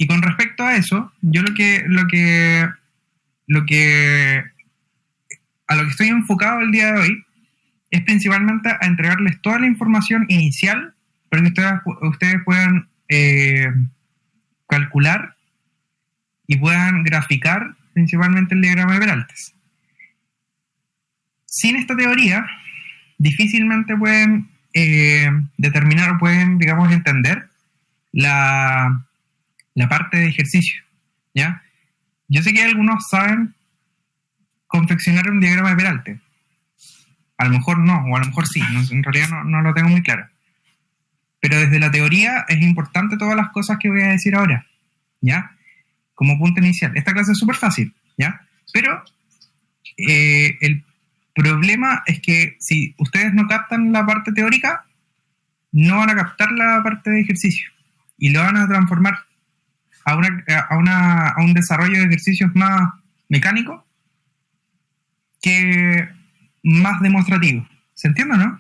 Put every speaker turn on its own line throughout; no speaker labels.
Y con respecto a eso, yo a lo que estoy enfocado el día de hoy es principalmente a entregarles toda la información inicial para que ustedes puedan calcular y puedan graficar principalmente el diagrama de Peraltes. Sin esta teoría, difícilmente pueden determinar o pueden, digamos, entender la parte de ejercicio, ¿ya? Yo sé que algunos saben confeccionar un diagrama de Peraltes. A lo mejor no, o a lo mejor sí, en realidad no lo tengo muy claro. Pero desde la teoría es importante todas las cosas que voy a decir ahora, ¿ya? Como punto inicial. Esta clase es súper fácil, ¿ya? Pero el problema es que si ustedes no captan la parte teórica, no van a captar la parte de ejercicio y lo van a transformar a un desarrollo de ejercicios más mecánico que más demostrativo. ¿Se entiende, no?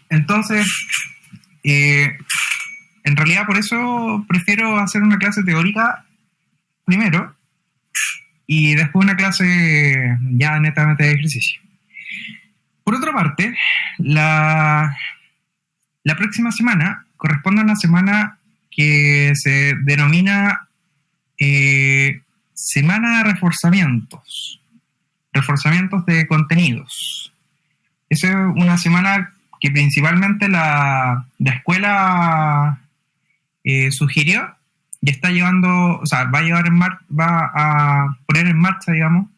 Entonces, en realidad por eso prefiero hacer una clase teórica primero y después una clase ya netamente de ejercicio. Por otra parte, la próxima semana corresponde a una semana que se denomina semana de reforzamientos de contenidos. Esa es una semana que principalmente la escuela sugirió y está llevando, o sea, va a poner en marcha, digamos,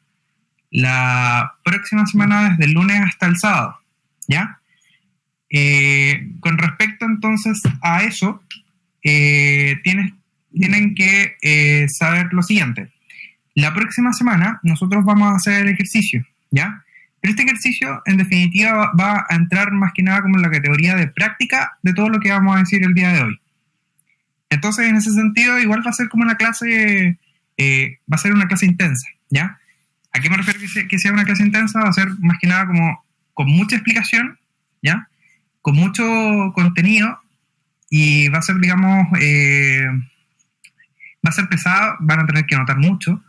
la próxima semana desde el lunes hasta el sábado, ¿ya? Con respecto entonces a eso, tienen que saber lo siguiente. La próxima semana nosotros vamos a hacer el ejercicio, ¿ya? Pero este ejercicio, en definitiva, va a entrar más que nada como en la categoría de práctica de todo lo que vamos a decir el día de hoy. Entonces, en ese sentido, igual va a ser como una clase, va a ser una clase intensa, ¿ya? ¿A qué me refiero que sea una clase intensa? Va a ser más que nada como con mucha explicación, ¿ya? Con mucho contenido y va a ser, digamos, va a ser pesada, van a tener que anotar mucho.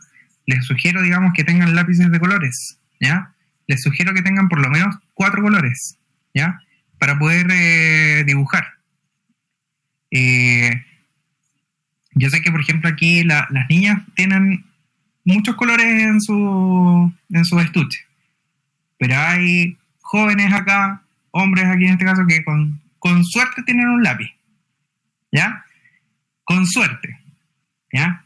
Les sugiero, digamos, que tengan lápices de colores, ¿ya? Les sugiero que tengan por lo menos 4 colores, ¿ya? Para poder dibujar. Yo sé que, por ejemplo, aquí las niñas tienen muchos colores en su estuche, pero hay jóvenes acá, hombres aquí en este caso, que con suerte tienen un lápiz, ¿ya? Con suerte, ¿ya?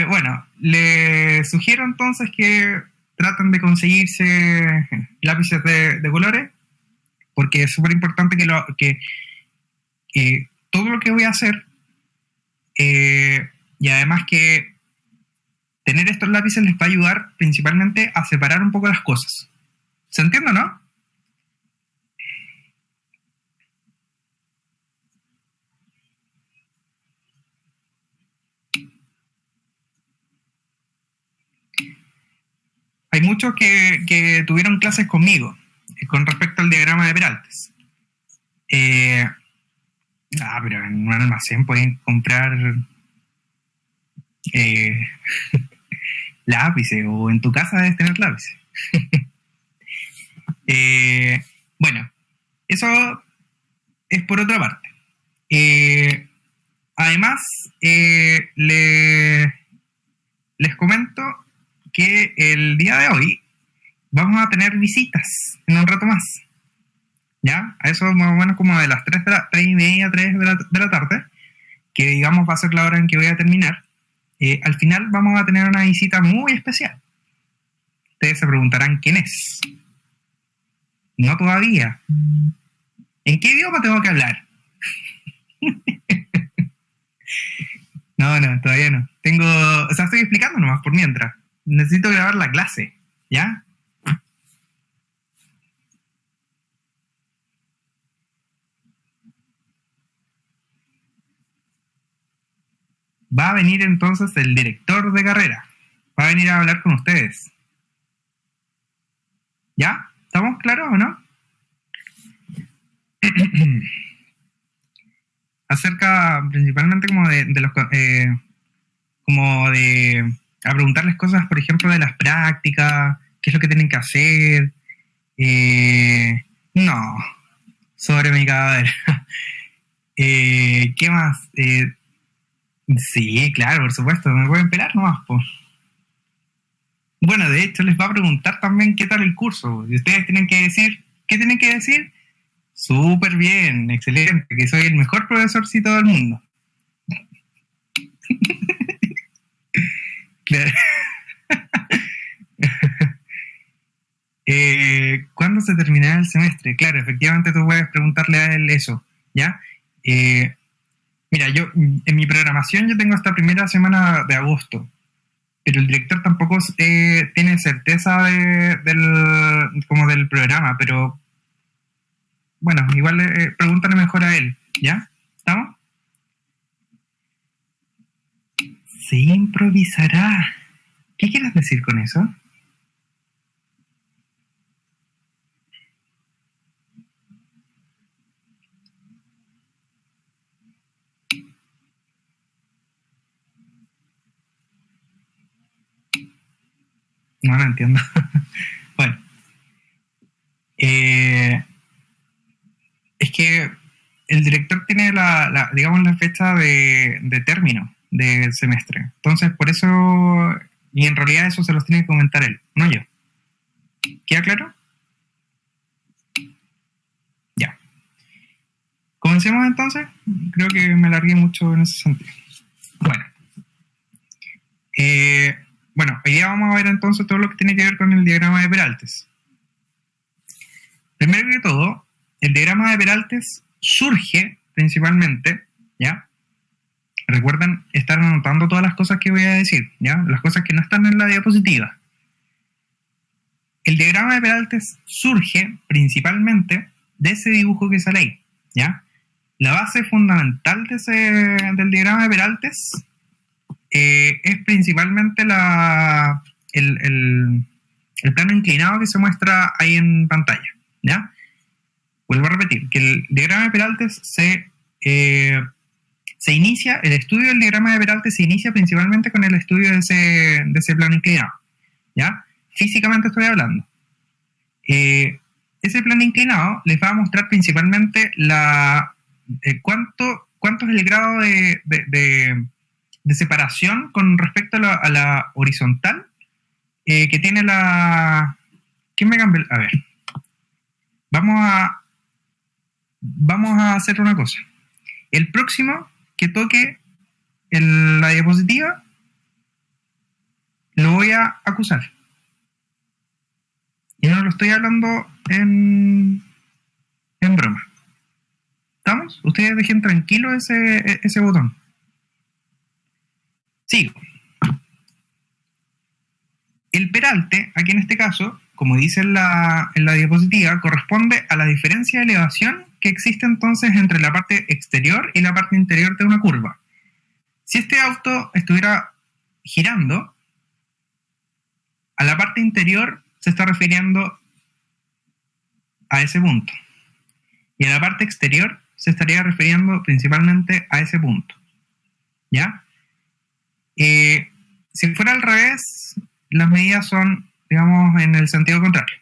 Bueno, les sugiero entonces que traten de conseguirse lápices de colores, porque es súper importante que todo lo que voy a hacer, y además que tener estos lápices les va a ayudar principalmente a separar un poco las cosas. ¿Se entiende, no? Hay muchos que tuvieron clases conmigo con respecto al diagrama de Peraltes. Pero en un almacén pueden comprar lápices, o en tu casa debes tener lápices. Bueno, eso es por otra parte. Además, les comento que el día de hoy vamos a tener visitas en un rato más, ¿ya? A eso más o menos como de las 3:30, 3 de la tarde, que digamos va a ser la hora en que voy a terminar. Al final vamos a tener una visita muy especial. Ustedes se preguntarán quién es. No todavía. ¿En qué idioma tengo que hablar? No, todavía no. Estoy explicando nomás por mientras. Necesito grabar la clase, ¿ya? Va a venir entonces el director de carrera. Va a venir a hablar con ustedes. ¿Ya? ¿Estamos claros o no? Acerca principalmente como de los... como de... a preguntarles cosas, por ejemplo, de las prácticas, qué es lo que tienen que hacer. No, sobre mi cadáver. ¿Qué más? Sí, claro, por supuesto, me pueden pelar nomás, pues. Bueno, de hecho les va a preguntar también qué tal el curso. Y ustedes tienen que decir, ¿qué tienen que decir? Súper bien, excelente, que soy el mejor profesorcito del mundo. Claro. ¿Cuándo se terminará el semestre? Claro, efectivamente tú puedes preguntarle a él eso, ¿ya? Mira, yo en mi programación yo tengo esta primera semana de agosto, pero el director tampoco tiene certeza como del programa, pero bueno, igual pregúntale mejor a él, ¿ya? ¿Estamos? Se improvisará. ¿Qué quieres decir con eso? No lo entiendo. Bueno, es que el director tiene digamos, la fecha de término del semestre. Entonces, por eso, y en realidad eso se los tiene que comentar él, no yo. ¿Queda claro? Ya. Comencemos entonces. Creo que me alargué mucho en ese sentido. Bueno. Bueno, hoy día vamos a ver entonces todo lo que tiene que ver con el diagrama de Peraltes. Primero que todo, el diagrama de Peraltes surge principalmente, ¿ya? Recuerden estar anotando todas las cosas que voy a decir, ¿ya? Las cosas que no están en la diapositiva. El diagrama de Peraltes surge principalmente de ese dibujo que sale ahí, ¿ya? La base fundamental del diagrama de Peraltes es principalmente el plano inclinado que se muestra ahí en pantalla, ¿ya? Vuelvo a repetir, que el diagrama de Peraltes se inicia, el estudio del diagrama de Peraltes se inicia principalmente con el estudio de ese plano inclinado, ¿ya? Físicamente estoy hablando. Ese plano inclinado les va a mostrar principalmente cuánto es el grado de separación con respecto a la horizontal que tiene la... ¿Quién me cambia? A ver. Vamos a hacer una cosa. El próximo que toque la diapositiva lo voy a acusar. Y no lo estoy hablando en broma. ¿Estamos? Ustedes dejen tranquilo ese botón. Sigo. El peralte, aquí en este caso, como dice en la diapositiva, corresponde a la diferencia de elevación que existe entonces entre la parte exterior y la parte interior de una curva. Si este auto estuviera girando, a la parte interior se está refiriendo a ese punto. Y a la parte exterior se estaría refiriendo principalmente a ese punto. ¿Ya? Si fuera al revés, las medidas son, digamos, en el sentido contrario.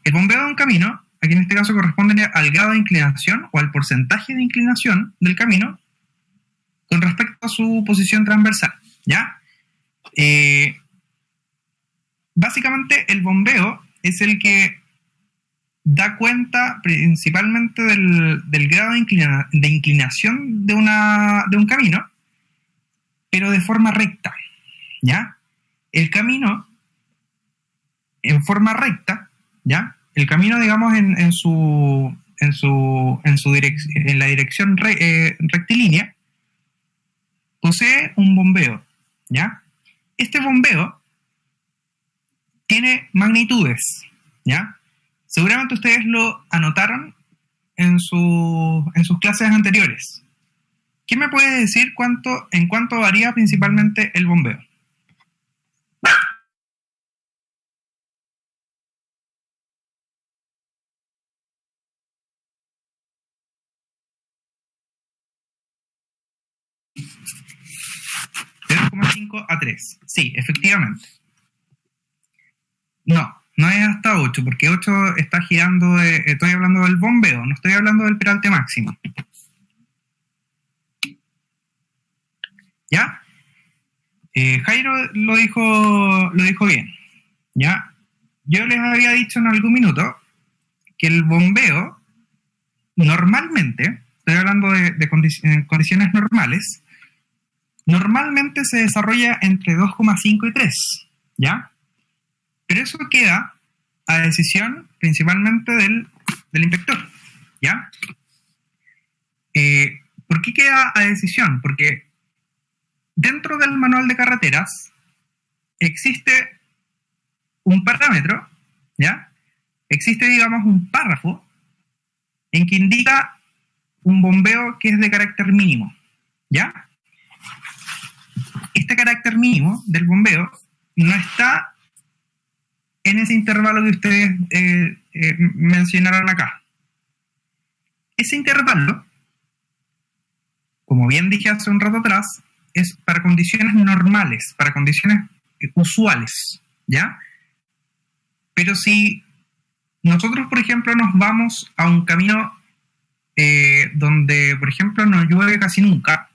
El bombeo de un camino, aquí en este caso corresponde al grado de inclinación o al porcentaje de inclinación del camino con respecto a su posición transversal, ¿ya? Básicamente el bombeo es el que da cuenta principalmente del grado de inclinación de un camino, pero de forma recta, ¿ya? El camino en forma recta, ¿ya? El camino, digamos, en la dirección rectilínea, posee un bombeo, ¿ya? Este bombeo tiene magnitudes, ¿ya? Seguramente ustedes lo anotaron en sus clases anteriores. ¿Qué me puede decir en cuánto varía principalmente el bombeo? 2,5 a 3. Sí, efectivamente. No es hasta 8, porque 8 está girando, estoy hablando del bombeo, no estoy hablando del peralte máximo. ¿Ya? Jairo lo dijo bien. ¿Ya? Yo les había dicho en algún minuto que el bombeo, normalmente, estoy hablando de condiciones normales, normalmente se desarrolla entre 2,5 y 3, ¿ya? Pero eso queda a decisión principalmente del inspector, ¿ya? ¿Por qué queda a decisión? Porque dentro del manual de carreteras existe un parámetro, ¿ya? Existe, digamos, un párrafo en que indica un bombeo que es de carácter mínimo, ¿ya? Este carácter mínimo del bombeo no está en ese intervalo que ustedes mencionaron acá. Ese intervalo, como bien dije hace un rato atrás, es para condiciones normales, para condiciones usuales, ¿ya? Pero si nosotros, por ejemplo, nos vamos a un camino donde, por ejemplo, no llueve casi nunca,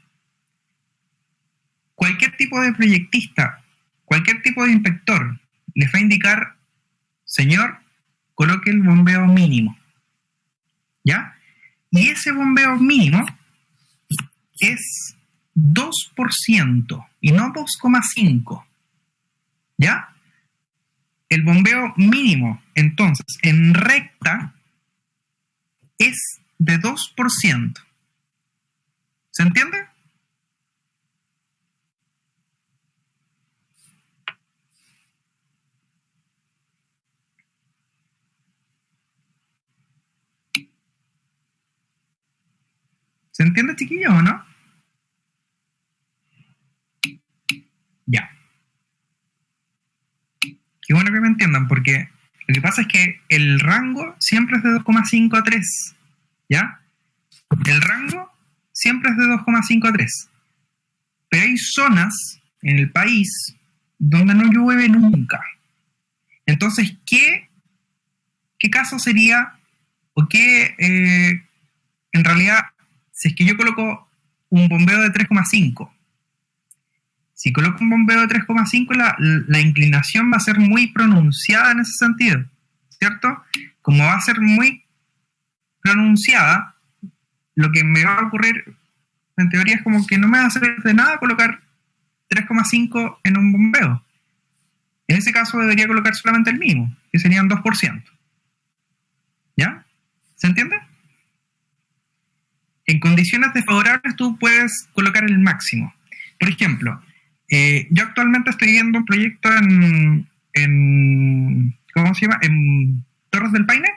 cualquier tipo de proyectista, cualquier tipo de inspector les va a indicar: señor, coloque el bombeo mínimo, ¿ya? Y ese bombeo mínimo es 2% y no 2,5%, ¿ya? El bombeo mínimo, entonces, en recta, es de 2%. ¿Se entiende? ¿Se entiende, chiquillos, o no? Ya. Qué bueno que me entiendan, porque lo que pasa es que el rango siempre es de 2,5 a 3, ¿ya? El rango siempre es de 2,5 a 3. Pero hay zonas en el país donde no llueve nunca. Entonces, ¿qué caso sería, o qué, en realidad, si es que yo coloco un bombeo de 3,5? Si coloco un bombeo de 3,5, la inclinación va a ser muy pronunciada en ese sentido, ¿cierto? Como va a ser muy pronunciada, lo que me va a ocurrir, en teoría, es como que no me va a servir de nada colocar 3,5 en un bombeo. En ese caso debería colocar solamente el mínimo, que serían 2%. ¿Ya? ¿Se entiende? En condiciones desfavorables tú puedes colocar el máximo. Por ejemplo, yo actualmente estoy viendo un proyecto en ¿cómo se llama? En Torres del Paine.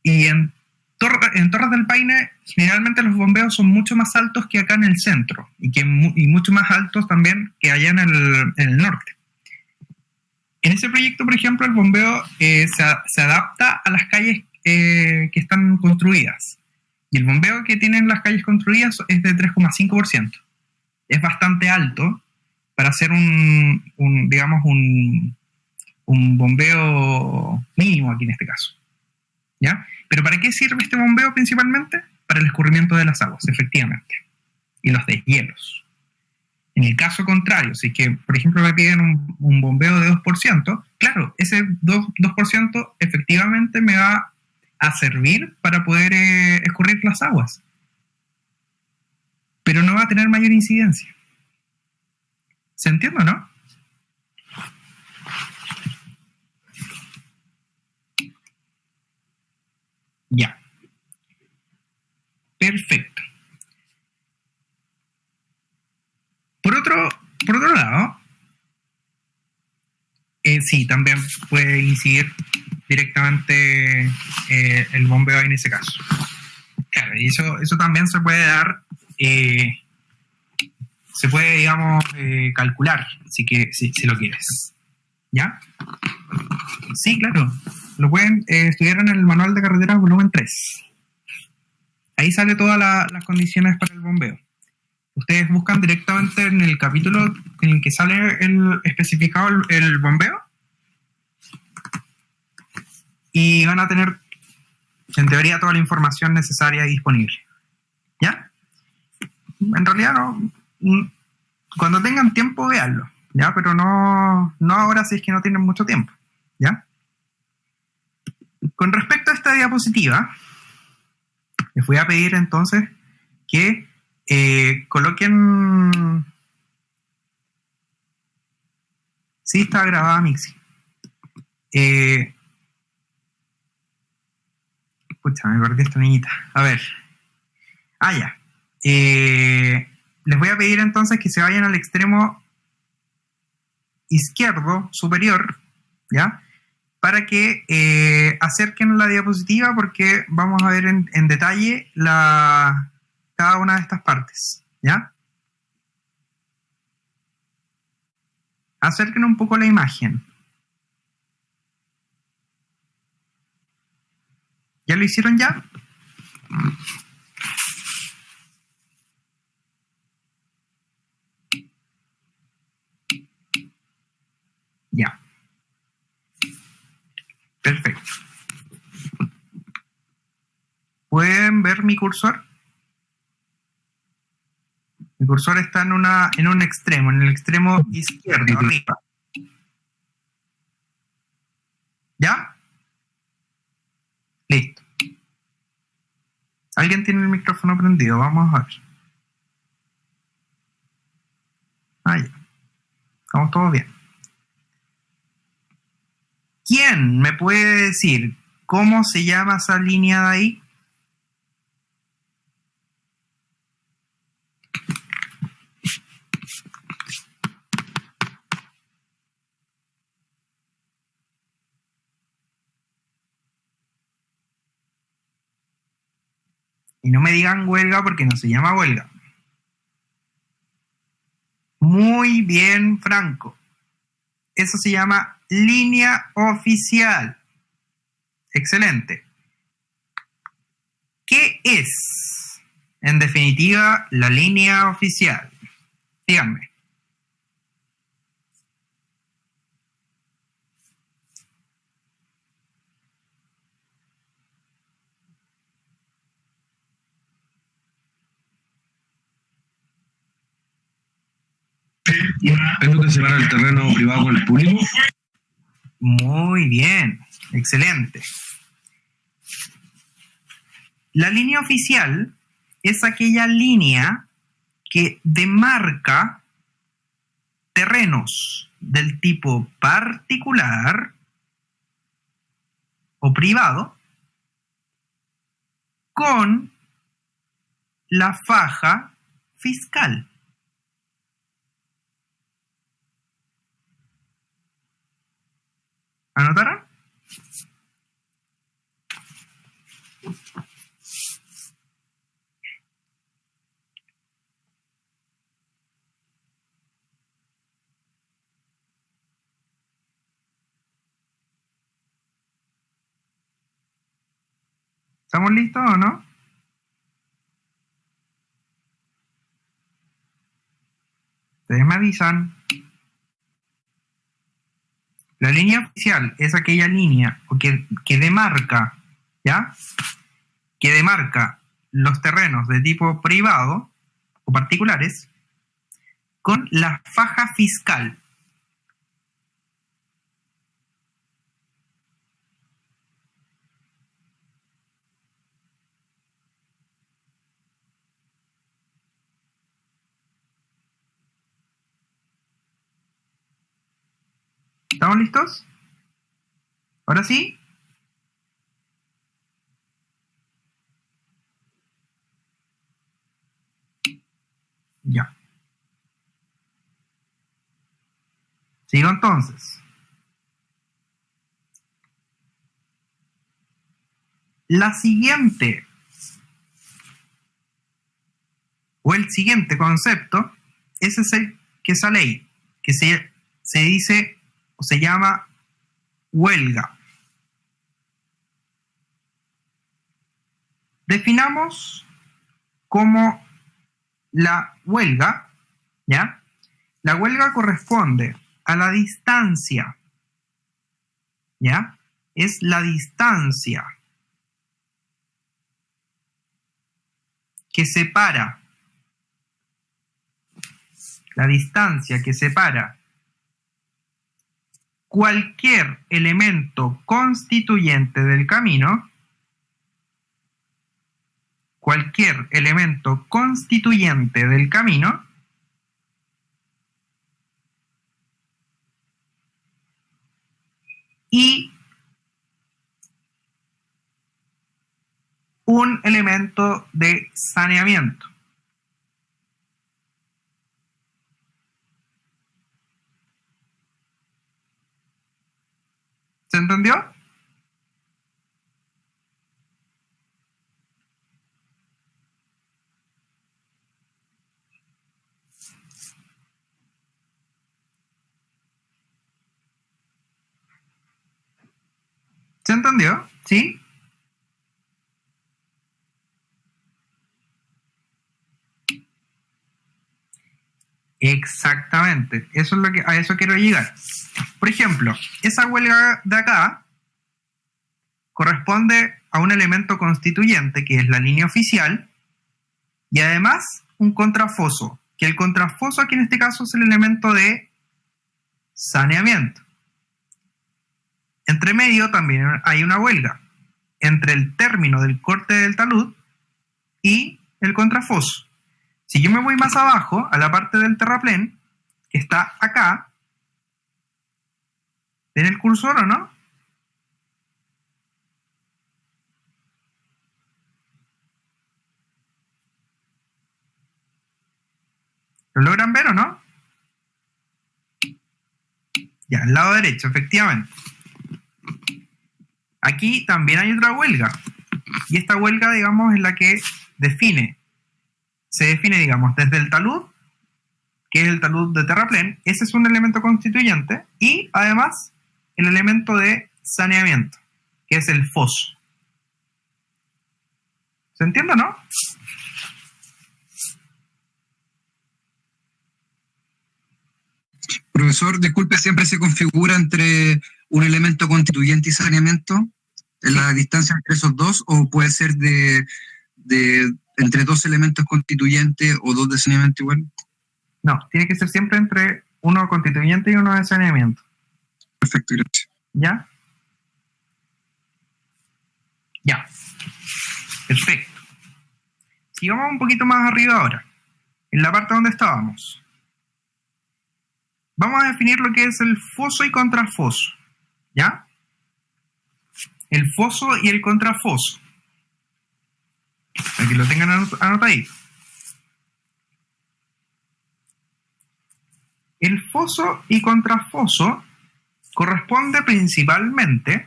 Y en Torres del Paine generalmente los bombeos son mucho más altos que acá en el centro y mucho más altos también que allá en el norte. En ese proyecto, por ejemplo, el bombeo se adapta a las calles que están construidas. Y el bombeo que tienen las calles construidas es de 3,5%. Es bastante alto para hacer un bombeo mínimo aquí en este caso, ¿ya? Pero ¿para qué sirve este bombeo principalmente? Para el escurrimiento de las aguas, efectivamente, y los deshielos. En el caso contrario, si que, por ejemplo, me piden un bombeo de 2%, claro, ese 2% efectivamente me va a servir para poder escurrir las aguas, pero no va a tener mayor incidencia. ¿Se entiende o no? Ya. Perfecto. Por otro lado, sí, también puede incidir directamente el bombeo en ese caso. Claro, y eso también se puede dar, se puede, digamos, calcular, si lo quieres. ¿Ya? Sí, claro. Lo pueden estudiar en el manual de carreteras volumen 3. Ahí sale todas las condiciones para el bombeo. ustedes buscan directamente en el capítulo en el que sale especificado el bombeo y van a tener, en teoría, toda la información necesaria disponible. ¿Ya? En realidad no. Cuando tengan tiempo, véanlo. ¿Ya? Pero no ahora si es que no tienen mucho tiempo. ¿Ya? Con respecto a esta diapositiva, les voy a pedir entonces que coloquen... Sí, está grabada Mixi. Pucha, me perdí esta niñita. A ver. Ya. Les voy a pedir entonces que se vayan al extremo izquierdo superior, ¿ya? Para que acerquen la diapositiva porque vamos a ver en detalle cada una de estas partes, ¿ya? Acerquen un poco la imagen. ¿Ya lo hicieron ya? Ya. Perfecto. ¿Pueden ver mi cursor? Mi cursor está en un extremo, en el extremo izquierdo, arriba. ¿Ya? Listo. ¿Alguien tiene el micrófono prendido? Vamos a ver. Ya. Estamos todos bien. ¿Quién me puede decir cómo se llama esa línea de ahí? Y no me digan huelga porque no se llama huelga. Muy bien, Franco. Eso se llama línea oficial. Excelente. ¿Qué es, en definitiva, la línea oficial? Díganme.
¿Es lo que separa el terreno privado con el público?
Muy bien, excelente. La línea oficial es aquella línea que demarca terrenos del tipo particular o privado con la faja fiscal. ¿Anotaron? ¿Estamos listos o no? Ustedes me avisan. La línea oficial es aquella línea que demarca, ¿ya? Que demarca los terrenos de tipo privado o particulares con la faja fiscal. ¿Estamos listos? ¿Ahora sí? Ya. Sigo entonces. La siguiente o el siguiente concepto es esa ley que se dice o se llama huelga. Definamos cómo la huelga, ¿ya? La huelga corresponde a la distancia, ¿ya? Es la distancia que separa, cualquier elemento constituyente del camino, y un elemento de saneamiento. ¿Se entendió? ¿Se entendió? ¿Sí? Exactamente. Eso es a eso quiero llegar. Por ejemplo, esa huelga de acá corresponde a un elemento constituyente, que es la línea oficial, y además un contrafoso, que el contrafoso aquí en este caso es el elemento de saneamiento. Entre medio también hay una huelga, entre el término del corte del talud y el contrafoso. Si yo me voy más abajo, a la parte del terraplén, que está acá, ¿ven el cursor o no? ¿Lo logran ver o no? Ya, al lado derecho, efectivamente. Aquí también hay otra huelga. Y esta huelga, digamos, es la que se define, digamos, desde el talud, que es el talud de terraplén. Ese es un elemento constituyente. Y, además, el elemento de saneamiento, que es el foso. ¿Se entiende, no?
Profesor, disculpe, ¿siempre se configura entre un elemento constituyente y saneamiento en la distancia entre esos dos, o puede ser de entre dos elementos constituyentes o dos de saneamiento igual?
No, tiene que ser siempre entre uno constituyente y uno de saneamiento.
Perfecto, gracias.
¿Ya? Ya. Perfecto. Sigamos un poquito más arriba ahora, en la parte donde estábamos. Vamos a definir lo que es el foso y contrafoso, ¿ya? El foso y el contrafoso. Para que lo tengan anotadito. El foso y contrafoso corresponde principalmente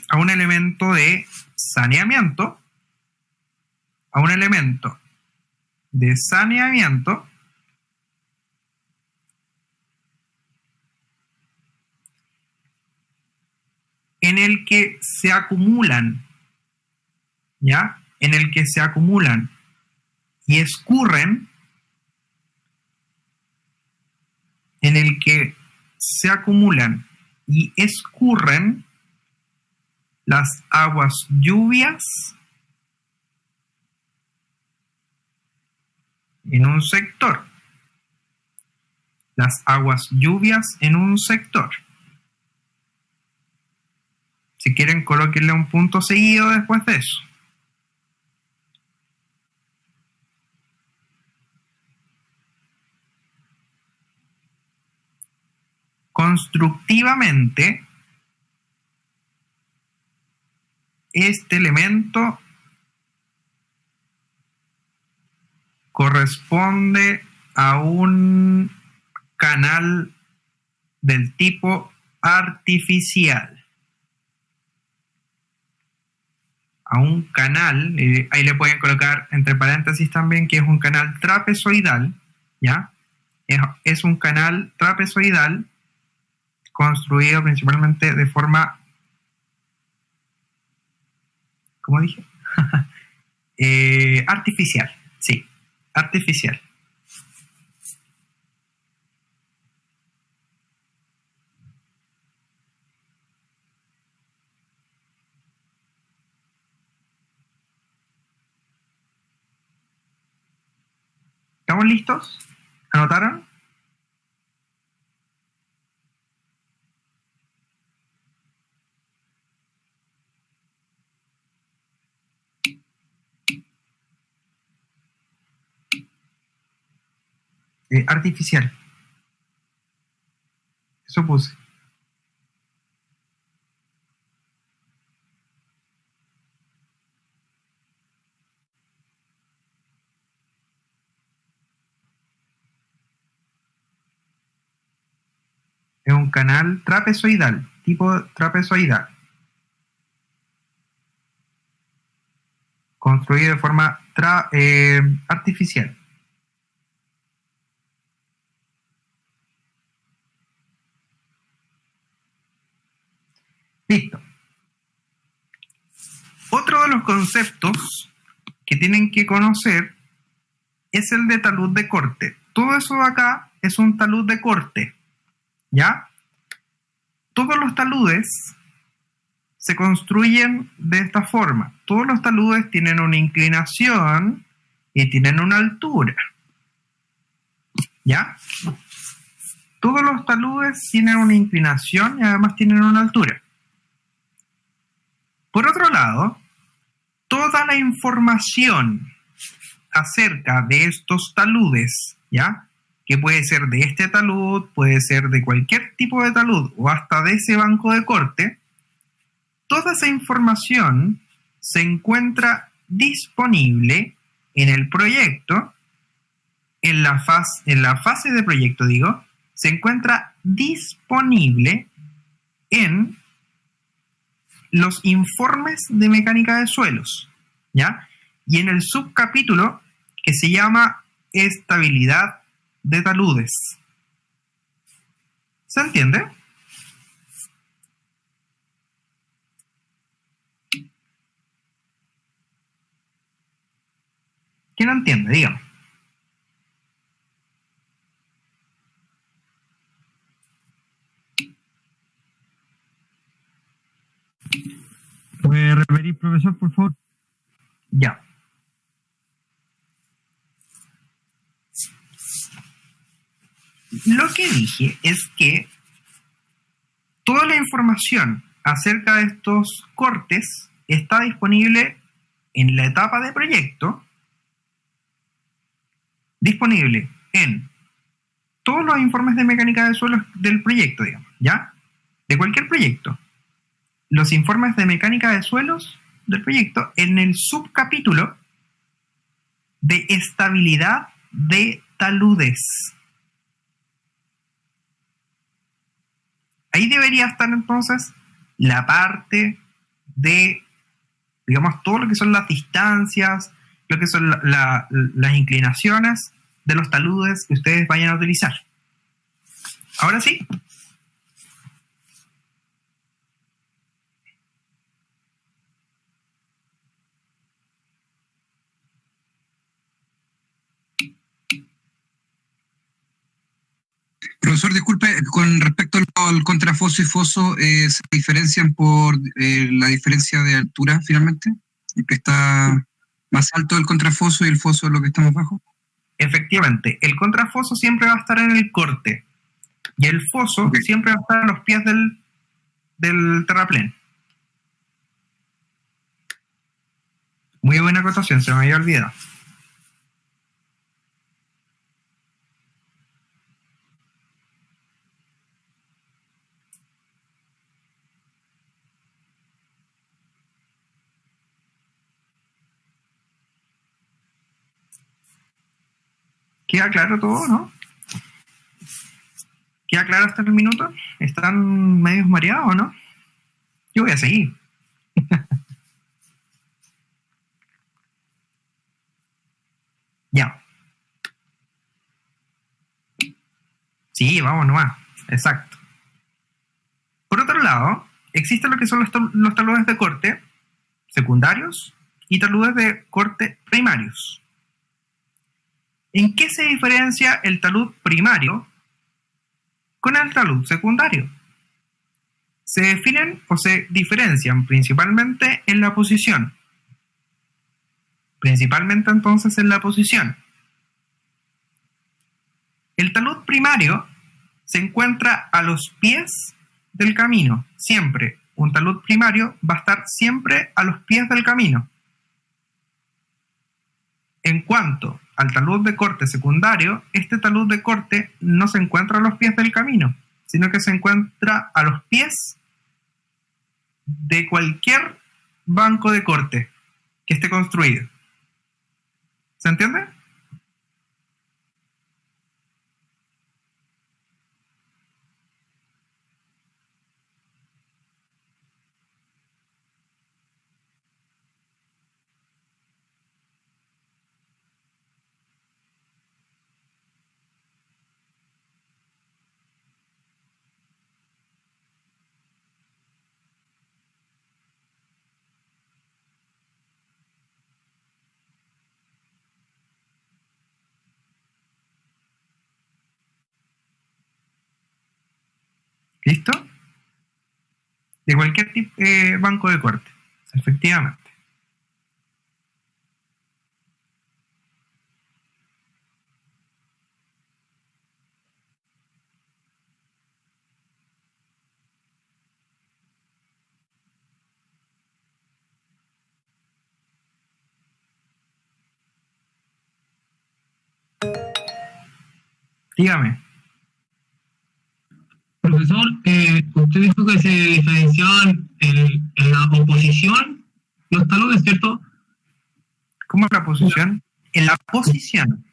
a un elemento de saneamiento, en el que se acumulan, ¿ya? En el que se acumulan y escurren, las aguas lluvias en un sector. Si quieren, colóquenle un punto seguido después de eso. Constructivamente, este elemento corresponde a un canal del tipo artificial. A un canal, ahí le pueden colocar entre paréntesis también que es un canal trapezoidal, ¿ya? Es un canal trapezoidal construido principalmente de forma, ¿cómo dije? Artificial, sí, artificial. ¿Estamos listos? ¿Anotaron? Artificial. Eso puse. Es un canal trapezoidal, tipo trapezoidal. Construido de forma artificial. Listo. Otro de los conceptos que tienen que conocer es el de talud de corte. Todo eso de acá es un talud de corte, ¿ya? Todos los taludes se construyen de esta forma. Todos los taludes tienen una inclinación y tienen una altura, ¿ya? Todos los taludes tienen una inclinación y además tienen una altura. Por otro lado, toda la información acerca de estos taludes, ¿ya? Que puede ser de este talud, puede ser de cualquier tipo de talud o hasta de ese banco de corte, toda esa información se encuentra disponible en el proyecto, en la fase de proyecto, digo, se encuentra disponible en los informes de mecánica de suelos, ¿ya? Y en el subcapítulo que se llama estabilidad de taludes. ¿Se entiende? ¿Quién no entiende? Dígame.
¿Puede repetir, profesor, por favor?
Ya. Lo que dije es que toda la información acerca de estos cortes está disponible en la etapa de proyecto, disponible en todos los informes de mecánica de suelos del proyecto, digamos, ¿ya? De cualquier proyecto. Los informes de mecánica de suelos del proyecto en el subcapítulo de estabilidad de taludes. Ahí debería estar entonces la parte de, digamos, todo lo que son las distancias, lo que son las inclinaciones de los taludes que ustedes vayan a utilizar. Ahora sí.
Profesor, disculpe, con respecto al contrafoso y foso, ¿se diferencian por la diferencia de altura finalmente? ¿El que está más alto el contrafoso y el foso es lo que está más bajo?
Efectivamente, el contrafoso siempre va a estar en el corte y el foso siempre va a estar a los pies del terraplén. Muy buena acotación, se me había olvidado. ¿Queda claro todo, no? ¿Queda claro hasta el minuto? ¿Están medios mareados o no? Yo voy a seguir. Ya. Sí, vamos nomás. Exacto. Por otro lado, existen lo que son los taludes de corte secundarios y taludes de corte primarios. ¿En qué se diferencia el talud primario con el talud secundario? Se definen o se diferencian principalmente en la posición. Principalmente entonces en la posición. El talud primario se encuentra a los pies del camino, siempre. Un talud primario va a estar siempre a los pies del camino. En cuanto al talud de corte secundario, este talud de corte no se encuentra a los pies del camino, sino que se encuentra a los pies de cualquier banco de corte que esté construido. ¿Se entiende? ¿Listo? De cualquier tipo, banco de corte, efectivamente. Dígame.
Profesor, usted dijo que se diferenciaban en la oposición los taludes, ¿cierto?
¿Cómo la posición? En la posición.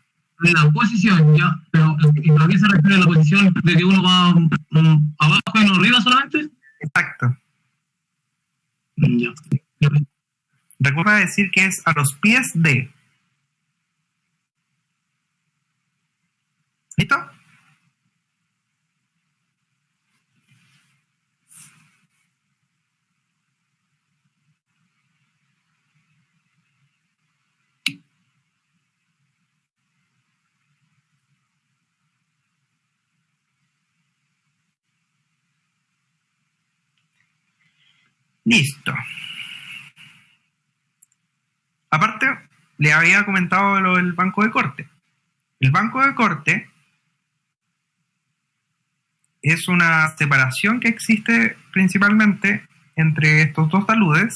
En la posición, ya, pero ¿a qué se refiere la posición de que uno va abajo y no arriba solamente?
Exacto.
Ya.
Recuerda decir que es a los pies de. ¿Listo? Listo. Aparte, le había comentado lo del banco de corte. El banco de corte es una separación que existe principalmente entre estos dos taludes.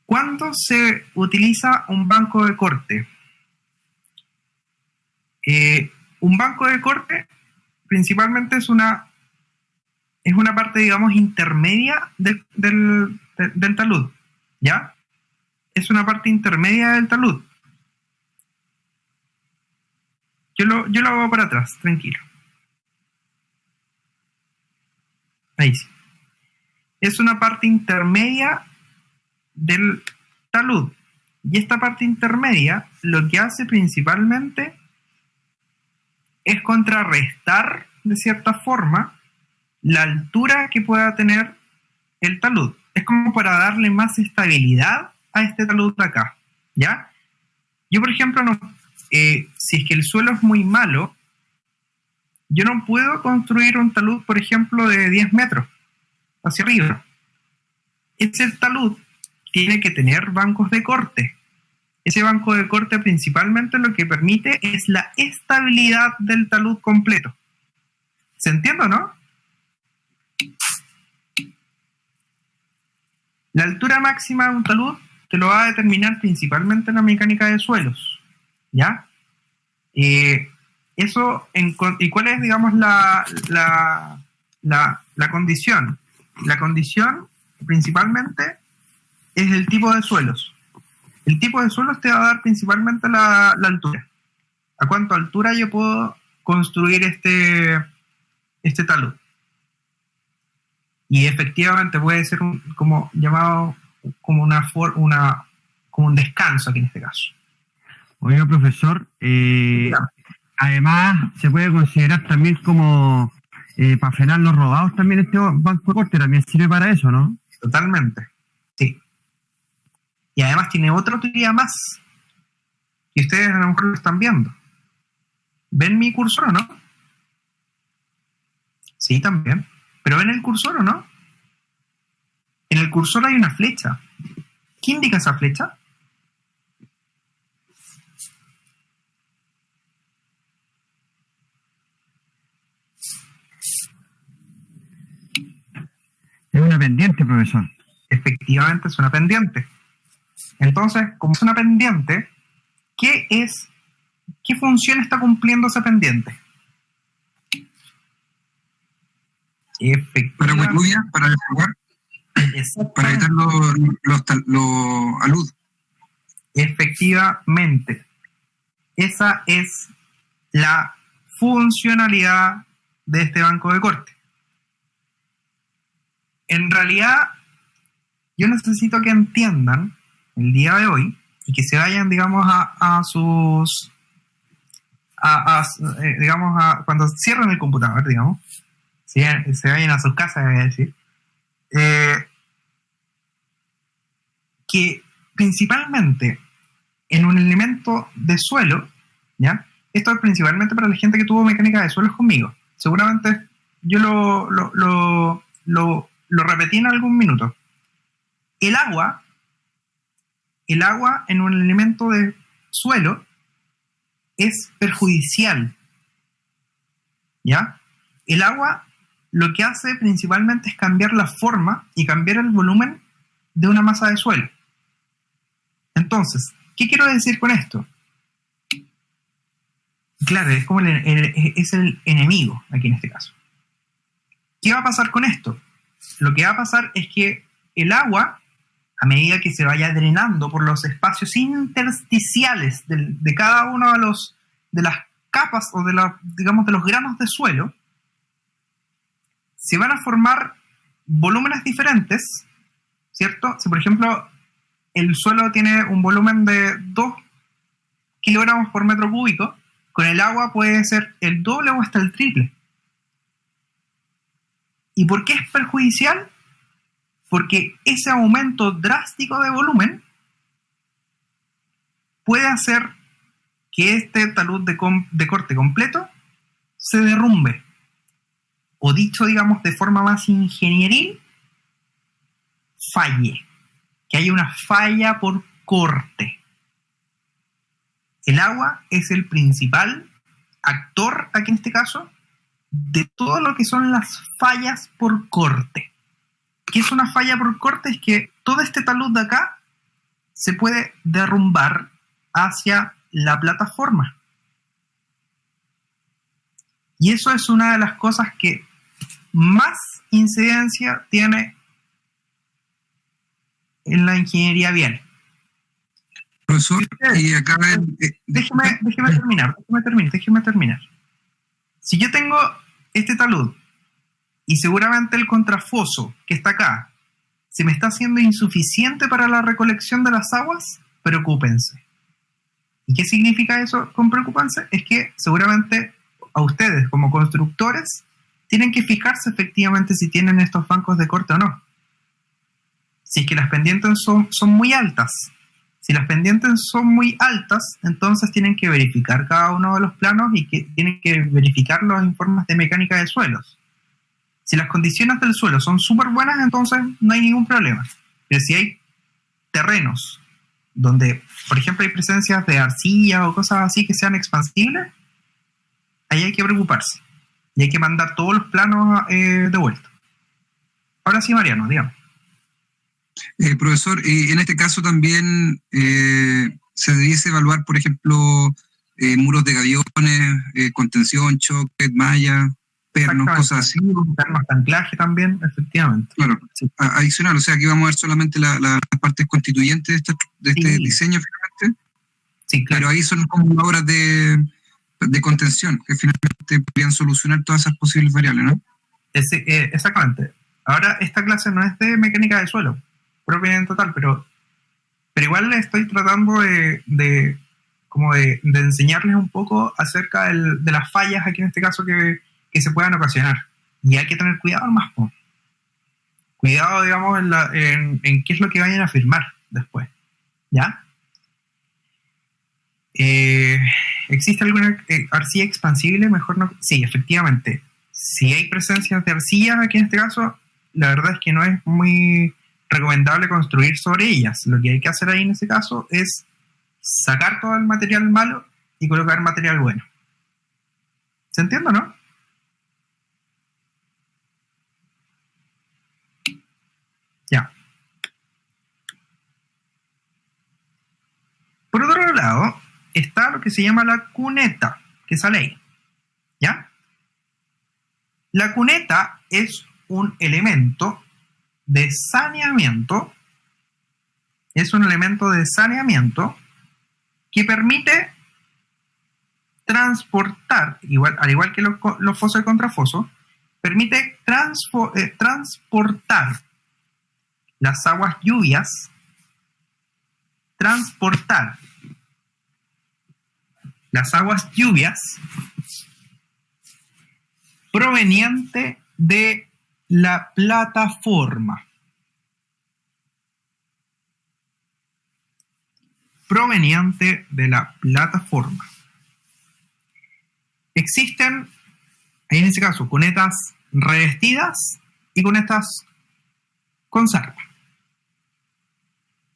¿Cuándo se utiliza un banco de corte? Un banco de corte principalmente es una parte, digamos, intermedia del talud, ¿ya? Es una parte intermedia del talud. Yo lo hago para atrás, tranquilo. Ahí sí. Es una parte intermedia del talud. Y esta parte intermedia lo que hace principalmente es contrarrestar, de cierta forma, la altura que pueda tener el talud. Es como para darle más estabilidad a este talud de acá, ¿ya? Yo, por ejemplo, si es que el suelo es muy malo, yo no puedo construir un talud, por ejemplo, de 10 metros hacia arriba. Ese talud tiene que tener bancos de corte. Ese banco de corte principalmente lo que permite es la estabilidad del talud completo. ¿Se entiende o no? La altura máxima de un talud te lo va a determinar principalmente la mecánica de suelos, ¿ya? Eso, ¿y cuál es, digamos, la condición? La condición principalmente es el tipo de suelos. El tipo de suelos te va a dar principalmente la altura. ¿A cuánta altura yo puedo construir este talud? Y efectivamente puede ser como un descanso aquí en este caso.
Oiga, profesor, además se puede considerar también como para frenar los robados también este banco de corte también sirve para eso, ¿no?
Totalmente, sí. Y además tiene otra utilidad más, que ustedes a lo mejor lo están viendo. ¿Ven mi cursor o no? Sí, también. ¿Pero ven el cursor o no? En el cursor hay una flecha. ¿Qué indica esa flecha?
Es una pendiente, profesor.
Efectivamente es una pendiente. Entonces, como es una pendiente, ¿qué función está cumpliendo esa pendiente?
Para que fluya, para desfogar, para evitar los alud.
Efectivamente. Esa es la funcionalidad de este banco de corte. En realidad, yo necesito que entiendan el día de hoy y que se vayan, digamos, cuando cierren el computador, digamos, se vayan a sus casas, voy a decir, que principalmente en un elemento de suelo, ¿ya? Esto es principalmente para la gente que tuvo mecánica de suelos conmigo. Seguramente yo lo repetí en algún minuto. El agua en un elemento de suelo es perjudicial, ¿ya? El agua lo que hace principalmente es cambiar la forma y cambiar el volumen de una masa de suelo. Entonces, ¿qué quiero decir con esto? Claro, es como es el enemigo aquí en este caso. ¿Qué va a pasar con esto? Lo que va a pasar es que el agua, a medida que se vaya drenando por los espacios intersticiales de cada uno de las capas o de los granos de suelo, se van a formar volúmenes diferentes, ¿cierto? Si por ejemplo el suelo tiene un volumen de 2 kilogramos por metro cúbico, con el agua puede ser el doble o hasta el triple. ¿Y por qué es perjudicial? Porque ese aumento drástico de volumen puede hacer que este talud de corte completo se derrumbe. O dicho, digamos, de forma más ingenieril, falle. Que haya una falla por corte. El agua es el principal actor, aquí en este caso, de todo lo que son las fallas por corte. ¿Qué es una falla por corte? Es que todo este talud de acá se puede derrumbar hacia la plataforma. Y eso es una de las cosas que más incidencia tiene en la ingeniería vial.
Profesor, y acá...
Déjeme terminar. Si yo tengo este talud y seguramente el contrafoso que está acá se me está haciendo insuficiente para la recolección de las aguas, preocúpense. ¿Y qué significa eso con preocuparse? Es que seguramente a ustedes como constructores tienen que fijarse efectivamente si tienen estos bancos de corte o no. Si es que las pendientes son muy altas. Si las pendientes son muy altas, entonces tienen que verificar cada uno de los planos y que tienen que verificar los informes de mecánica de suelos. Si las condiciones del suelo son súper buenas, entonces no hay ningún problema. Pero si hay terrenos donde, por ejemplo, hay presencias de arcilla o cosas así que sean expansibles, ahí hay que preocuparse. Y hay que mandar todos los planos de vuelta. Ahora sí, Mariano, dígame.
Profesor, en este caso también se debiese evaluar, por ejemplo, muros de gaviones, contención, choque, malla, pernos, cosas así.
Pernos de anclaje también, efectivamente.
Claro, sí. Adicional, o sea, aquí vamos a ver solamente las partes constituyentes de este diseño finalmente.
Sí, claro.
Pero ahí son como obras de contención, que finalmente podrían solucionar todas esas posibles variables, ¿no?
Exactamente. Ahora, esta clase no es de mecánica de suelo, propiamente total, pero igual le estoy tratando de enseñarles un poco acerca de las fallas, aquí en este caso, que se puedan ocasionar. Y hay que tener cuidado más, po. Cuidado, digamos, en qué es lo que vayan a firmar después, ¿ya? ¿Existe alguna arcilla expansible? Mejor no. Sí, efectivamente. Si hay presencias de arcilla aquí en este caso, la verdad es que no es muy recomendable construir sobre ellas. Lo que hay que hacer ahí en este caso es sacar todo el material malo y colocar material bueno. ¿Se entiende, no? Ya. Por otro lado, está lo que se llama la cuneta, que sale ahí. ¿Ya? La cuneta es un elemento de saneamiento. Es un elemento de saneamiento que permite transportar, al igual que los fosos y contrafosos, permite transportar las aguas lluvias, proveniente de la plataforma. Existen, en este caso, cunetas revestidas y cunetas con zarpa.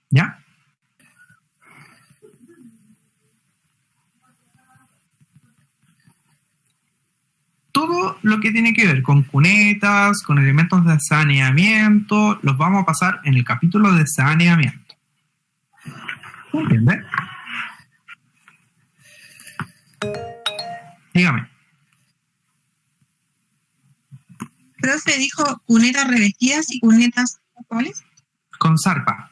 ¿Ya? Todo lo que tiene que ver con cunetas, con elementos de saneamiento, los vamos a pasar en el capítulo de saneamiento. ¿Entiendes? Dígame.
Profe, dijo cunetas revestidas y cunetas, ¿cuáles?
Con zarpa.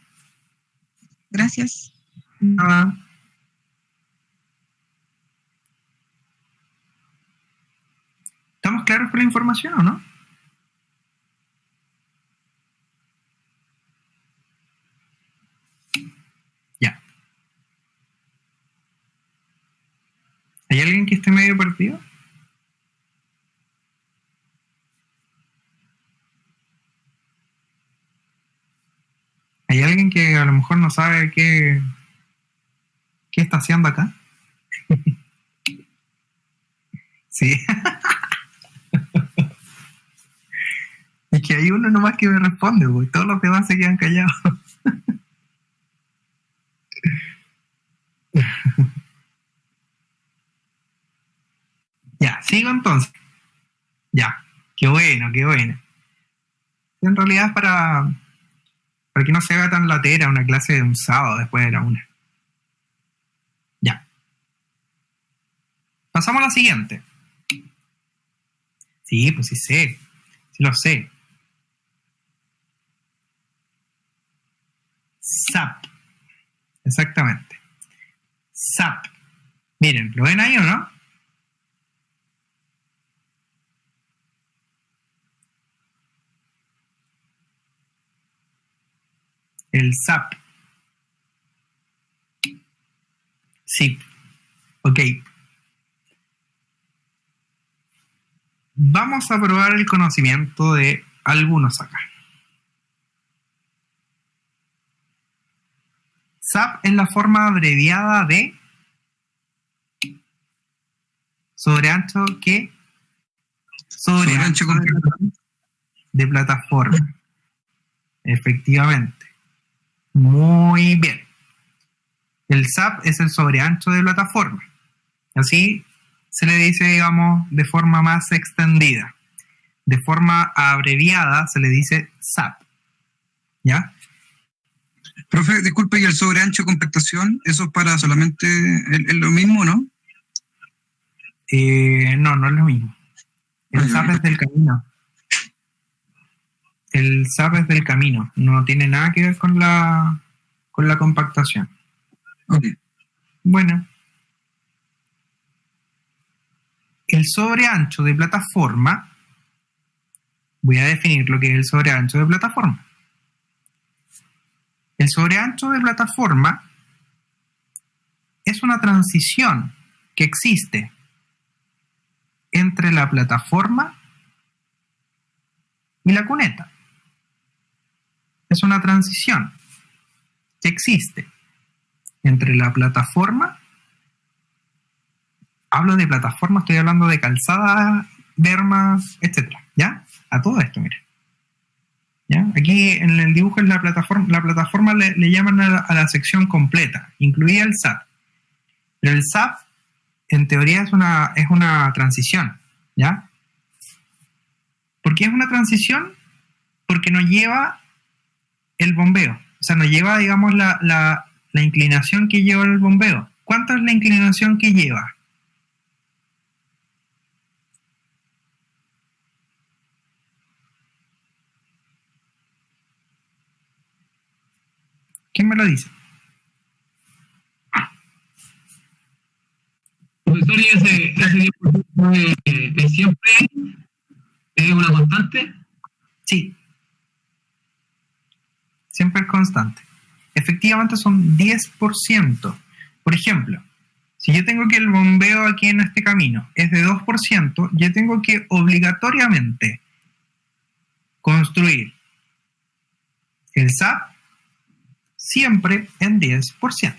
Gracias.
Nada. ¿Estamos claros con la información o no? Ya. ¿Hay alguien que esté medio perdido? ¿Hay alguien que a lo mejor no sabe qué está haciendo acá? Sí. Es que hay uno nomás que me responde, güey. Todos los demás se quedan callados. Ya, sigo entonces. Ya, qué bueno, qué bueno. En realidad es para que no se vea tan latera una clase de un sábado después de la una. Ya. Pasamos a la siguiente. Sí, pues sí sé. Sí lo sé. SAP. Exactamente. SAP. Miren, ¿lo ven ahí o no? El SAP. Sí. Ok. Vamos a probar el conocimiento de algunos acá. SAP es la forma abreviada de sobreancho que sobreancho de plataforma. Efectivamente. Muy bien. El SAP es el sobreancho de plataforma. Así se le dice, digamos, de forma más extendida. De forma abreviada se le dice SAP. ¿Ya?
Profe, disculpe, ¿y el sobreancho de compactación? ¿Eso es para solamente es lo mismo, no?
No, no es lo mismo. El SAP es del camino. El SAP es del camino. No tiene nada que ver con la compactación.
Ok.
Bueno. El sobreancho de plataforma, voy a definir lo que es el sobreancho de plataforma. El sobreancho de plataforma es una transición que existe entre la plataforma y la cuneta. Es una transición que existe entre la plataforma, hablo de plataforma, estoy hablando de calzada, bermas, etcétera, ¿ya? A todo esto, miren. ¿Ya? Aquí en el dibujo en la plataforma le llaman a la sección completa, incluida el SAP. Pero el SAP, en teoría, es una transición, ¿ya? ¿Por qué es una transición? Porque no lleva el bombeo, o sea, no lleva, digamos, la inclinación que lleva el bombeo. ¿Cuánto es la inclinación que lleva? ¿Quién me lo dice?
Profesor, ¿y ese 10% de siempre es una constante?
Sí. Siempre es constante. Efectivamente son 10%. Por ejemplo, si yo tengo que el bombeo aquí en este camino es de 2%, yo tengo que obligatoriamente construir el SAP siempre en 10%.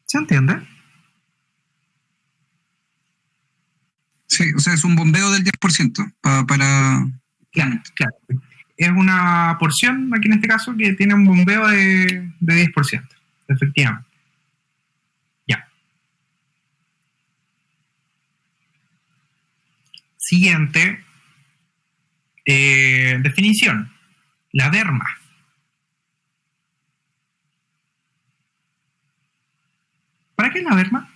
¿Se entiende?
Sí, o sea, es un bombeo del 10% para...
Claro. Es una porción, aquí en este caso, que tiene un bombeo de 10%, efectivamente. Ya. Siguiente definición. La berma. ¿Para qué es la berma?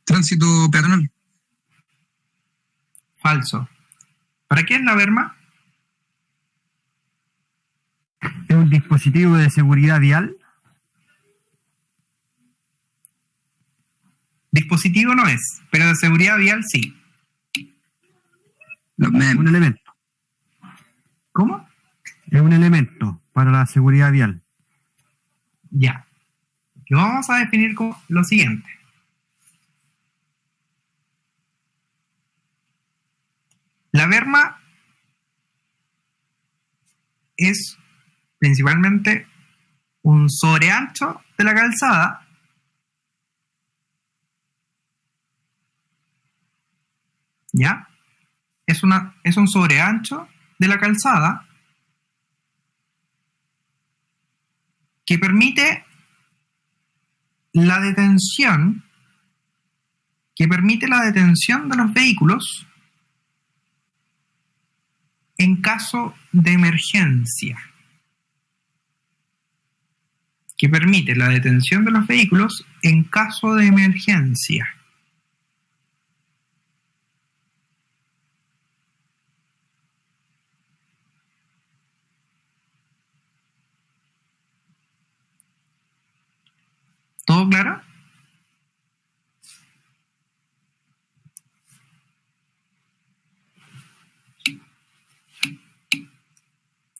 Tránsito peatonal.
Falso. ¿Para qué es la berma?
¿Es un dispositivo de seguridad vial?
Dispositivo no es, pero de seguridad vial sí.
Un elemento.
¿Cómo?
Es un elemento para la seguridad vial.
Ya. Lo vamos a definir como lo siguiente. La berma es principalmente un sobreancho de la calzada ¿ya? Es un sobreancho de la calzada que permite la detención de los vehículos en caso de emergencia. Que permite la detención de los vehículos en caso de emergencia. ¿Todo claro?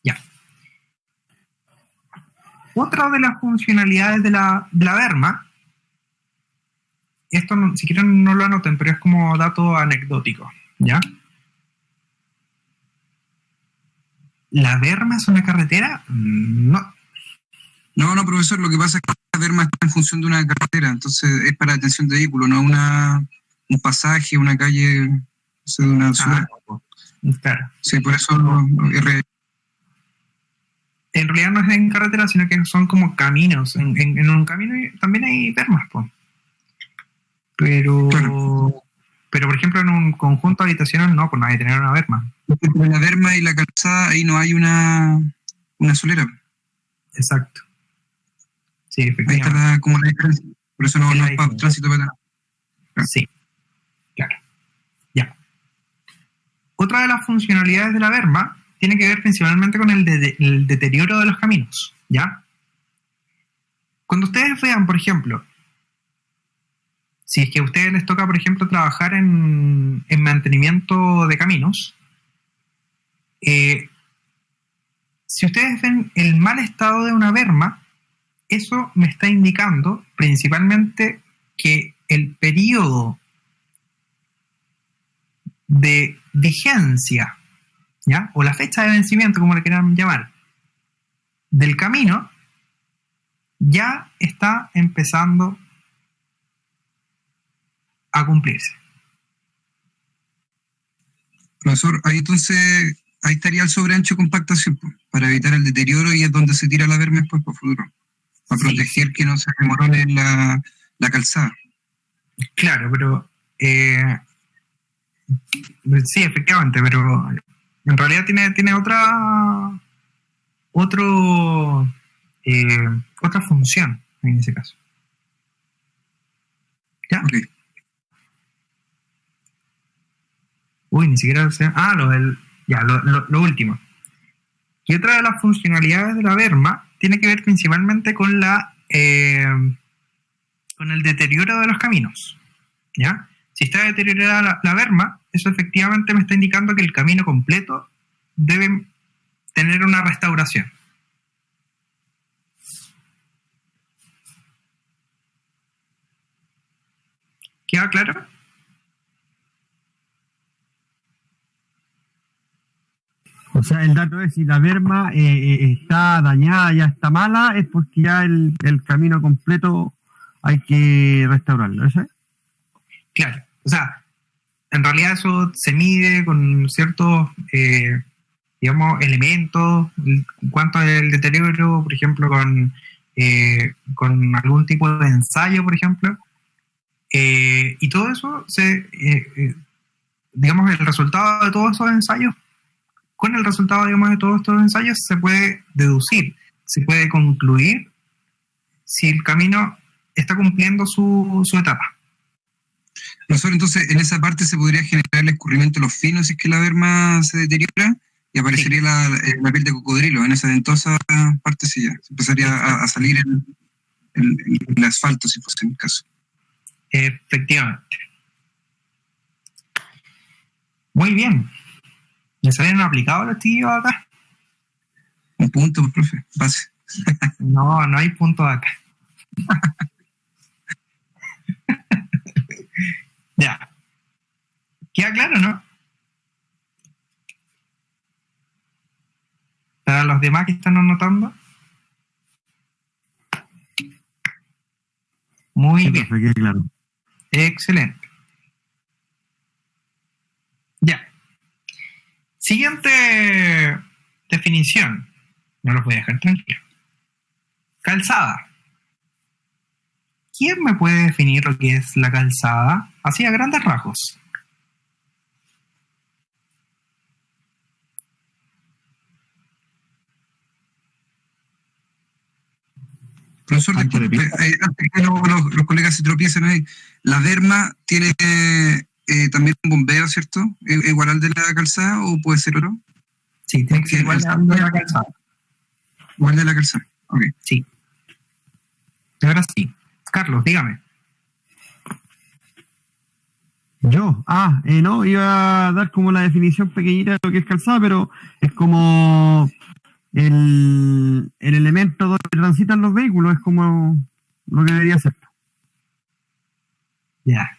Ya. Otra de las funcionalidades de la berma, esto no, si quieren no lo anoten, pero es como dato anecdótico, ¿ya? ¿La berma es una carretera? No.
No, profesor, lo que pasa es que la berma está en función de una carretera, entonces es para detención de vehículos, no un pasaje, una calle, no sé, de una ciudad.
Claro.
Sí, por eso
en realidad no es en carretera, sino que son como caminos. En un camino también hay bermas, pues. Pero,
claro.
Pero, por ejemplo, en un conjunto habitacional no, pues no hay que tener una berma.
Entre la berma y la calzada ahí no hay una solera.
Exacto. Sí, efectivamente.
Ahí está como la diferencia. Por eso no es para tránsito peatonal.
Sí, claro. Ya. Otra de las funcionalidades de la berma tiene que ver principalmente con el deterioro de los caminos, ¿ya? Cuando ustedes vean, por ejemplo, si es que a ustedes les toca, por ejemplo, trabajar en mantenimiento de caminos, si ustedes ven el mal estado de una berma, eso me está indicando principalmente que el periodo de vigencia, ¿ya? O la fecha de vencimiento, como le quieran llamar, del camino, ya está empezando a cumplirse.
Profesor, ahí entonces, ahí estaría el sobreancho de compactación, pues, para evitar el deterioro, y es donde se tira la berma después para futuro, para
Sí.
proteger que no se remorone la calzada.
Claro, pero sí, efectivamente, pero en realidad tiene otra función en ese caso. ¿Ya?
Ok.
Uy, ni siquiera sé. Ah, lo último. Y otra de las funcionalidades de la berma tiene que ver principalmente con con el deterioro de los caminos. ¿Ya? Si está deteriorada la berma, eso efectivamente me está indicando que el camino completo debe tener una restauración. ¿Queda claro?
O sea, el dato es si la berma está dañada, ya está mala, es porque ya el camino completo hay que restaurarlo, ¿eso es?
Claro. O sea, en realidad eso se mide con ciertos, digamos, elementos en cuanto al deterioro, por ejemplo, con algún tipo de ensayo, por ejemplo. Y todo eso, digamos, el resultado de todos esos ensayos, con el resultado, digamos, de todos estos ensayos se puede deducir, se puede concluir si el camino está cumpliendo su etapa.
Profesor, entonces en esa parte se podría generar el escurrimiento de los finos si es que la berma se deteriora, y aparecería la piel de cocodrilo. En esa dentosa partecilla se empezaría a salir el asfalto, si fuese el caso.
Efectivamente. Muy bien. ¿Ya se habían aplicado los tíos acá?
Un punto, profe, pase.
No, no hay punto acá. Ya. ¿Queda claro, no? Para los demás que están anotando. Muy
Sí,
bien.
profe, quede claro.
Excelente. Ya. Siguiente definición. No los voy a dejar tranquilos. Calzada. ¿Quién me puede definir lo que es la calzada? Así a grandes rasgos.
Profesor,
Ancho de
disculpe, antes que los colegas se tropiecen ahí, la berma tiene también un bombeo, ¿cierto? ¿Igual al de la calzada o puede ser oro?
Sí, tiene que ser igual de la calzada.
Igual de la calzada, ok.
Sí. Ahora sí. Carlos, dígame.
Yo, no, iba a dar como la definición pequeñita de lo que es calzada, pero es como el elemento donde transitan los vehículos, es como lo que debería ser.
Ya.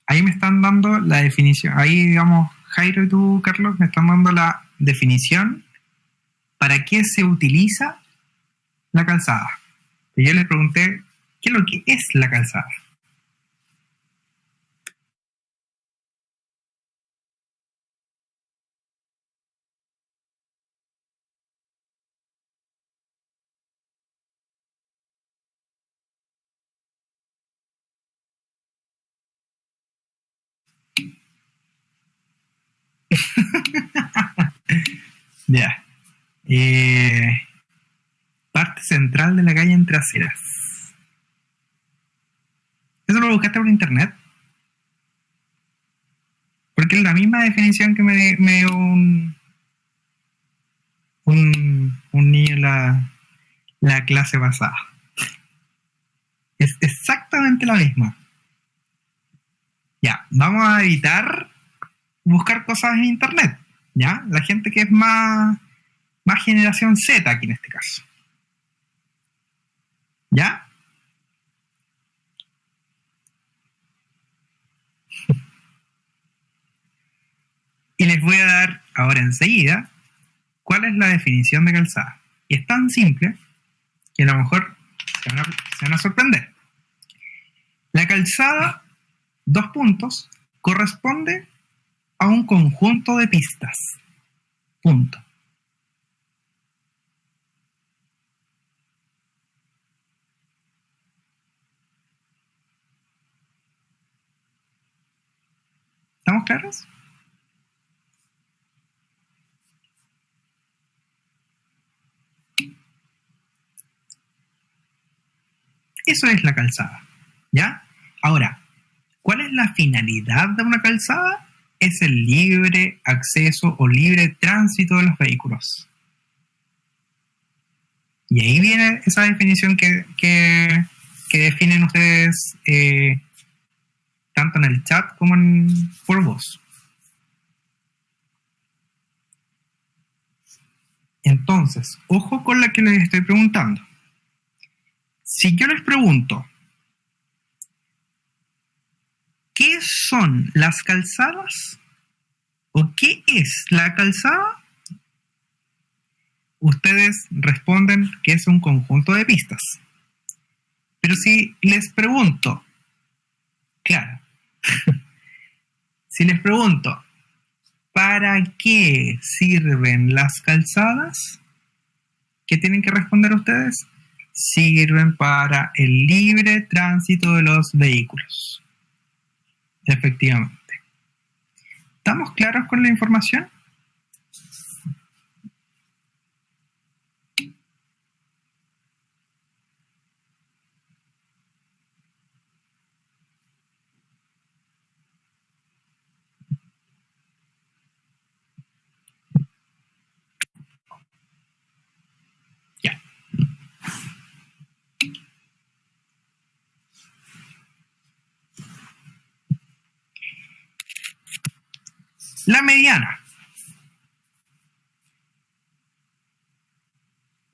Ahí me están dando la definición. Ahí, digamos, Jairo y tú, Carlos, me están dando la definición para qué se utiliza la calzada. Y yo les pregunté, ¿qué es lo que es la calzada? Ya. Parte central de la calle entre aceras. ¿Eso lo buscaste por internet? Porque es la misma definición que me dio un niño en la clase pasada. Es exactamente la misma. Ya, vamos a evitar buscar cosas en internet. ¿Ya? La gente que es más generación Z aquí en este caso. ¿Ya? les voy a dar ahora enseguida cuál es la definición de calzada. Y es tan simple que a lo mejor se van a sorprender. La calzada, 2 puntos, corresponde a un conjunto de pistas. Punto. ¿Estamos claros? Eso es la calzada, ¿ya? Ahora, ¿cuál es la finalidad de una calzada? Es el libre acceso o libre tránsito de los vehículos. Y ahí viene esa definición que definen ustedes tanto en el chat como por voz. Entonces, ojo con la que les estoy preguntando. Si yo les pregunto, ¿qué son las calzadas? ¿O qué es la calzada? Ustedes responden que es un conjunto de pistas. Pero si les pregunto, claro, si les pregunto, ¿para qué sirven las calzadas? ¿Qué tienen que responder ustedes? Sirven para el libre tránsito de los vehículos. Efectivamente. ¿Estamos claros con la información? Ya. La mediana.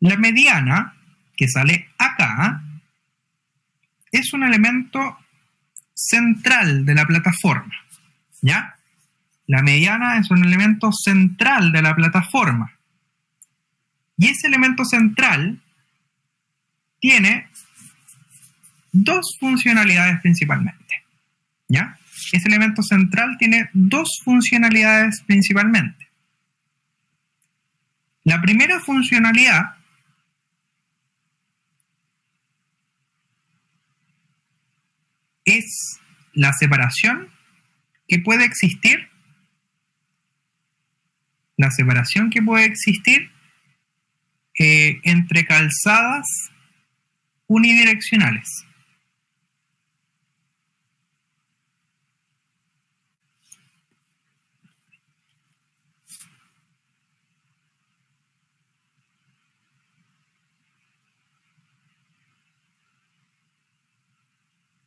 La mediana, que sale acá, es un elemento central de la plataforma, ¿ya? La mediana es un elemento central de la plataforma. Y ese elemento central tiene 2 funcionalidades principalmente, ¿ya? Ese elemento central tiene 2 funcionalidades principalmente. La primera funcionalidad es la separación que puede existir. La separación que puede existir entre calzadas unidireccionales.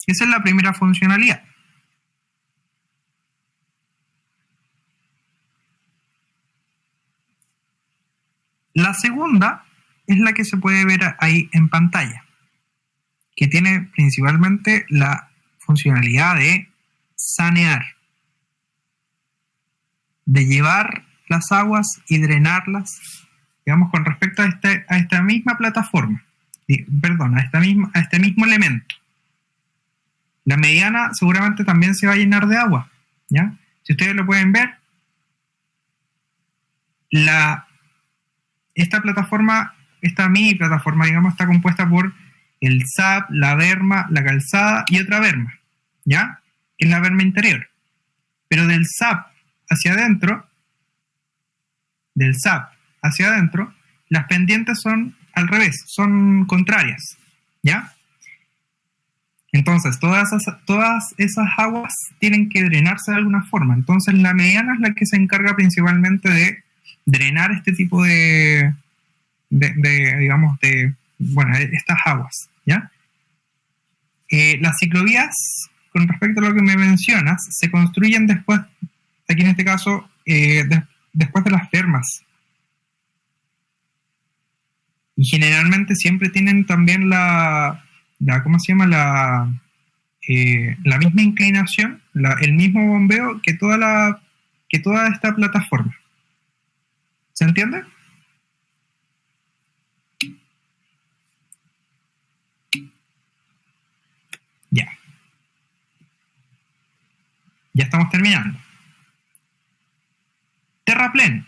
Esa es la primera funcionalidad. La segunda es la que se puede ver ahí en pantalla, que tiene principalmente la funcionalidad de sanear, de llevar las aguas y drenarlas, digamos, con respecto a esta misma plataforma, perdón, a este mismo elemento. La mediana seguramente también se va a llenar de agua, ¿ya? Si ustedes lo pueden ver, esta plataforma, esta mini plataforma, digamos, está compuesta por el SAP, la berma, la calzada y otra berma, ¿ya? Que es la berma interior. Pero del SAP hacia adentro, las pendientes son al revés, son contrarias, ¿ya? Entonces, todas esas aguas tienen que drenarse de alguna forma. Entonces, la mediana es la que se encarga principalmente de drenar este tipo de estas aguas, ¿ya? Las ciclovías, con respecto a lo que me mencionas, se construyen después, aquí en este caso, después de las bermas. Y generalmente siempre tienen también ¿cómo se llama? La misma inclinación, el mismo bombeo que toda que toda esta plataforma. ¿Se entiende? Ya. Ya estamos terminando. Terraplén.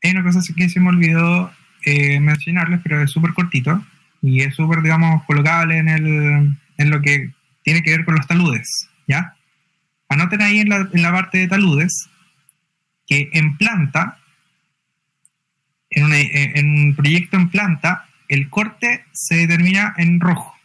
Hay una cosa que se me olvidó mencionarles, pero es súper cortito y es súper, digamos, colocable en lo que tiene que ver con los taludes, ¿ya? Anoten ahí en la parte de taludes que en planta, en un proyecto en planta, el corte se determina en rojo.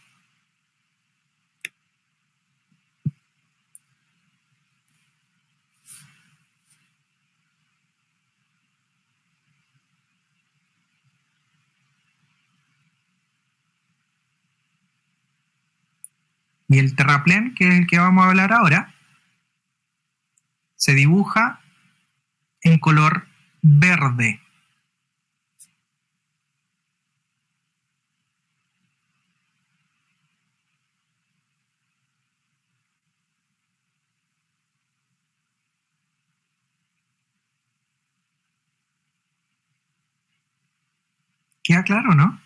Y el terraplén, que es el que vamos a hablar ahora, se dibuja en color verde. ¿Queda claro, no?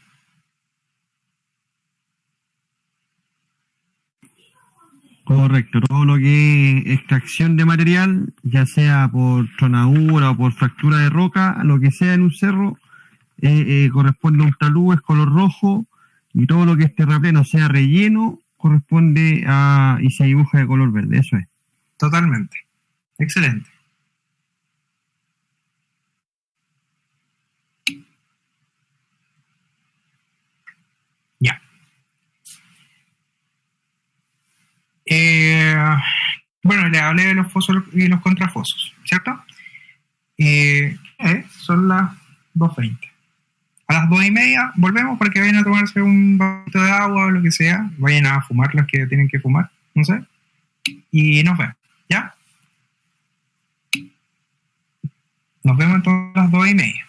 Correcto, todo lo que es extracción de material, ya sea por tronadura o por fractura de roca, lo que sea en un cerro, corresponde a un talud, es color rojo, y todo lo que es terraplén, o sea relleno, corresponde a y se dibuja de color verde, eso es.
Totalmente. Excelente. Ya. Bueno, le hablé de los fosos y los contrafosos, ¿cierto? Son las 2:20. A las 2:30 volvemos para que vayan a tomarse un vasito de agua o lo que sea. Vayan a fumar los que tienen que fumar, no sé. Y nos vemos, ¿ya? Nos vemos entonces a las 2:30.